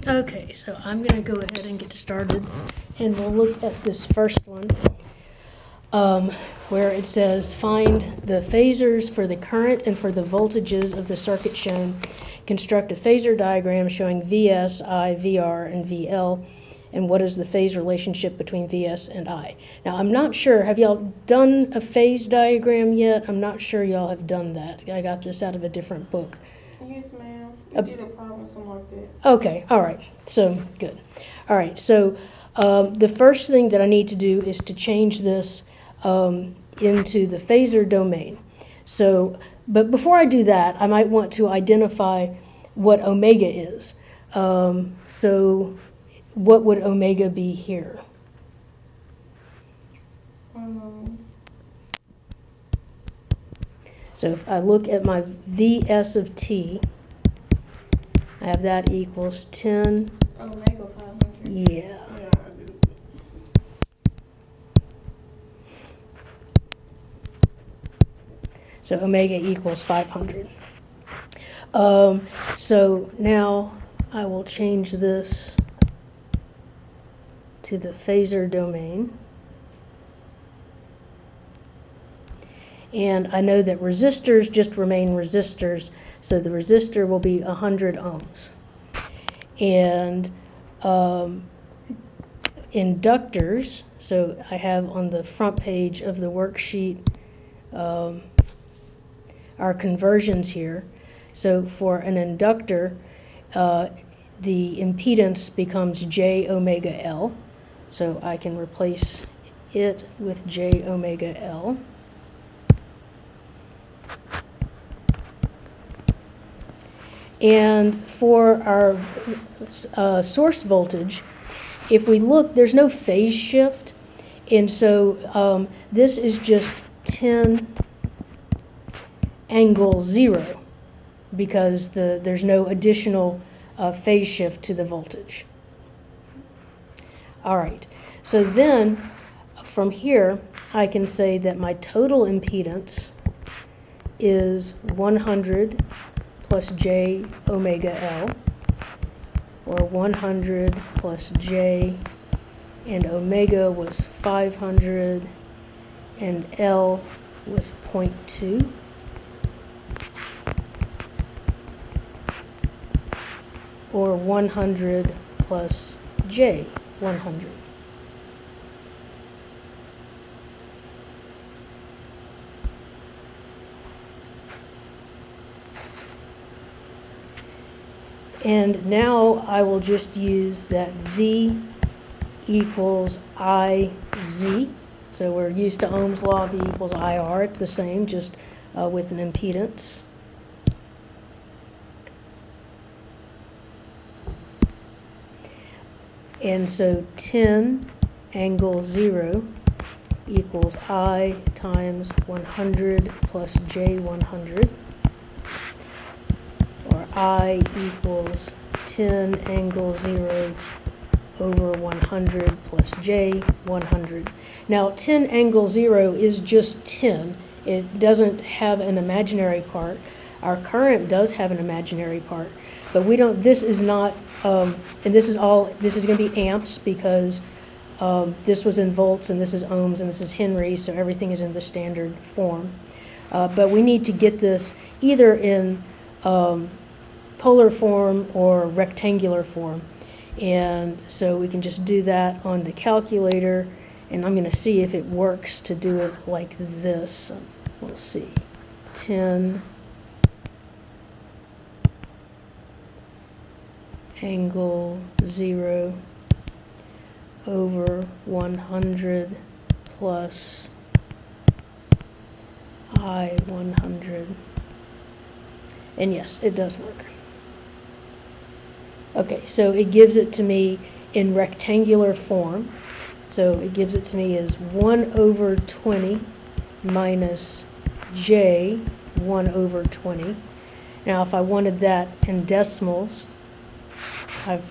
Okay, so I'm going to go ahead and get started, and we'll look at this first one, where it says find the phasors for the current and for the voltages of the circuit shown. Construct a phasor diagram showing Vs, I, Vr, and Vl, and what is the phase relationship between Vs and I. Now, I'm not sure, have y'all done a phase diagram yet? I'm not sure y'all have done that. I got this out of a different book. Yes, ma'am. We did a problem, something like that. Okay, all right, so good. All right, so the first thing that I need to do is to change this into the phasor domain. So, but before I do that, I might want to identify what omega is. So what would omega be here? So if I look at my Vs of t, I have that equals 10. Omega 500. Yeah. Yeah, I do. So omega equals 500. So now I will change this to the phasor domain. And I know that resistors just remain resistors, so the resistor will be 100 ohms. And inductors, so I have on the front page of the worksheet our conversions here. So for an inductor, the impedance becomes J omega L. So I can replace it with J omega L. And for our source voltage, if we look, there's no phase shift. And so this is just 10 angle 0 because there's no additional phase shift to the voltage. All right, so then from here, I can say that my total impedance is 100 plus J omega L, or 100 plus J, and omega was 500, and L was 0.2. Or 100 plus J, 100. And now I will just use that V equals IZ. So we're used to Ohm's law, V equals IR. It's the same, just with an impedance. And so 10 angle 0 equals I times 100 plus J 100, or I equals 10 angle 0 over 100 plus J 100. Now 10 angle 0 is just 10. It doesn't have an imaginary part. Our current does have an imaginary part, but we don't, this is not, and this is going to be amps because this was in volts and this is ohms and this is Henry, so everything is in the standard form. But we need to get this either in polar form or rectangular form. And so we can just do that on the calculator, and I'm going to see if it works to do it like this. We'll see. 10 angle 0 over 100 plus I 100. And yes, it does work. Okay, so it gives it to me in rectangular form. So it gives it to me as 1 over 20 minus J 1 over 20. Now if I wanted that in decimals, I've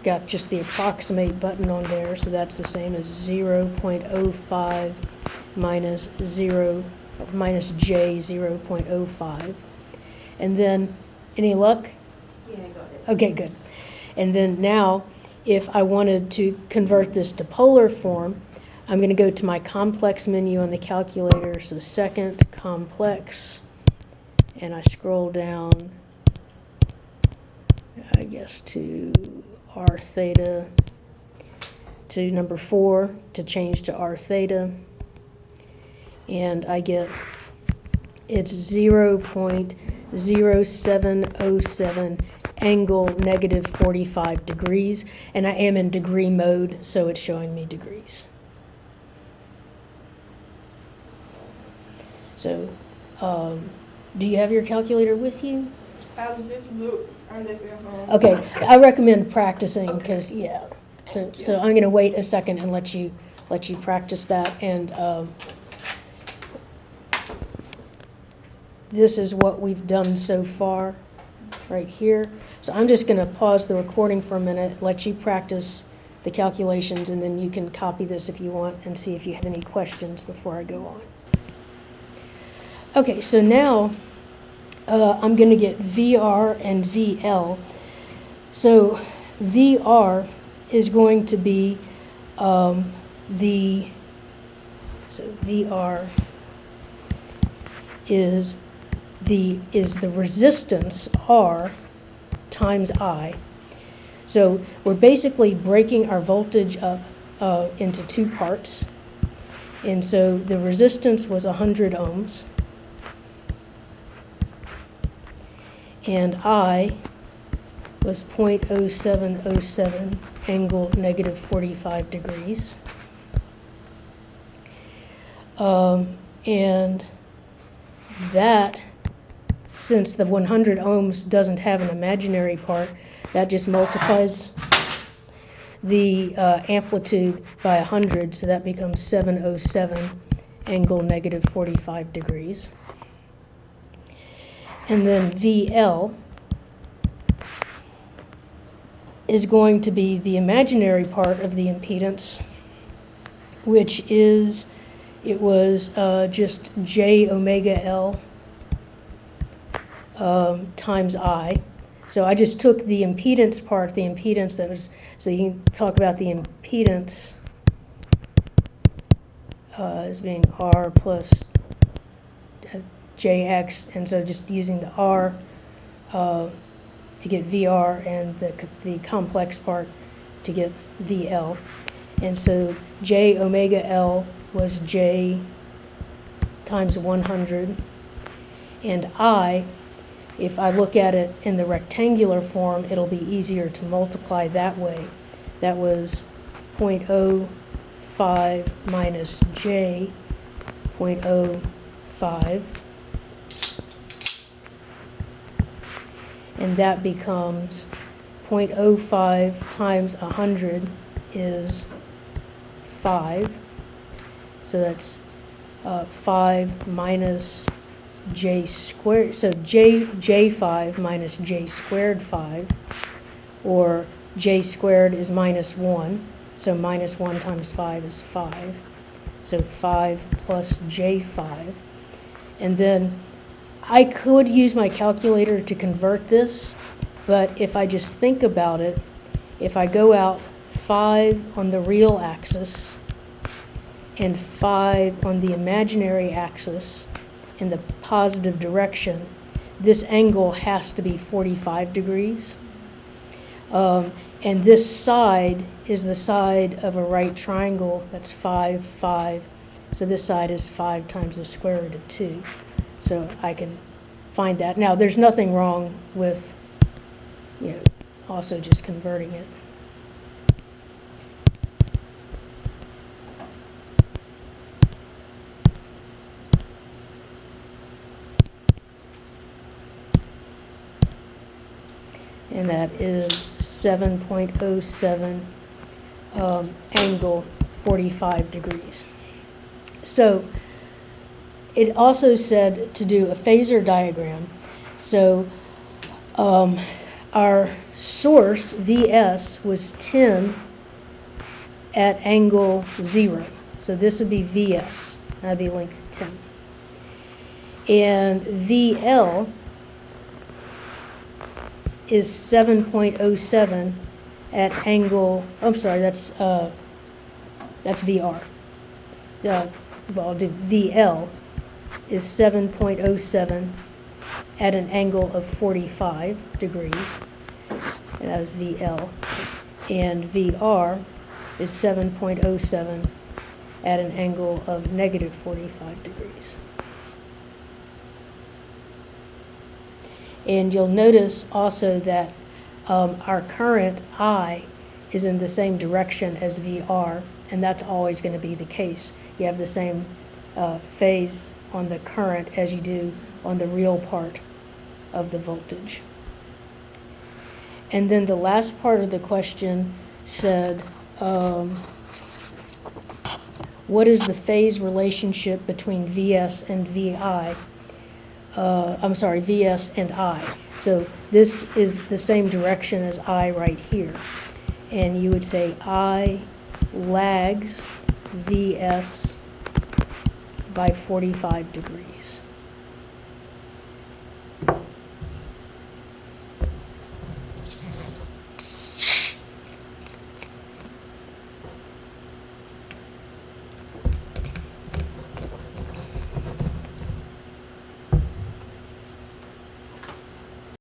got just the approximate button on there, so that's the same as 0.05 minus J 0.05. And then, any luck? Yeah, go ahead. Okay, good. And then now, if I wanted to convert this to polar form, I'm going to go to my complex menu on the calculator, so second, complex, and I scroll down, I guess, to r theta, to number 4 to change to r theta, and I get it's 0.0707 angle negative 45 degrees, and I am in degree mode, so it's showing me degrees. So, do you have your calculator with you? I was just look. I left it home. Okay, I recommend practicing because, Okay. yeah. So, Thank you. so I'm going to wait a second and let you practice that. And this is what we've done so far, right here. So I'm just going to pause the recording for a minute, let you practice the calculations, and then you can copy this if you want and see if you have any questions before I go on. Okay, so now I'm going to get VR and VL. So VR is going to be so VR is the resistance R times I. So we're basically breaking our voltage up into two parts. And so the resistance was 100 ohms. And I was 0.0707 angle negative 45 degrees. And that, since the 100 ohms doesn't have an imaginary part, that just multiplies the amplitude by 100, so that becomes 707 angle negative 45 degrees. And then VL is going to be the imaginary part of the impedance, which is, it was just J omega L times I. So I just took the impedance part, the impedance that was, so you can talk about the impedance as being R plus JX, and so just using the R to get VR and the complex part to get VL. And so J omega L was J times 100, and I, if I look at it in the rectangular form, it'll be easier to multiply that way. That was 0.05 minus J 0.05, and that becomes 0.05 times 100 is 5, so that's 5 minus J squared, so J5 minus J squared 5, or J squared is minus 1, so minus 1 times 5 is 5, so 5 plus J5. And then I could use my calculator to convert this, but if I just think about it, if I go out 5 on the real axis and 5 on the imaginary axis in the positive direction, this angle has to be 45 degrees. And this side is the side of a right triangle, that's 5, 5. So this side is 5 times the square root of 2. So I can find that. Now, there's nothing wrong with, also just converting it. And that is 7.07 angle 45 degrees. So it also said to do a phasor diagram. So our source, VS, was 10 at angle 0. So this would be VS. That'd be length 10. And VL is 7.07 at angle, I'm sorry, that's VR. Well, I'll do VL is 7.07 at an angle of 45 degrees, and that was VL. And VR is 7.07 at an angle of negative 45 degrees. And you'll notice also that our current I is in the same direction as VR, and that's always going to be the case. You have the same phase on the current as you do on the real part of the voltage. And then the last part of the question said, what is the phase relationship between VS and VI? VS and I. So this is the same direction as I right here. And you would say I lags VS by 45 degrees.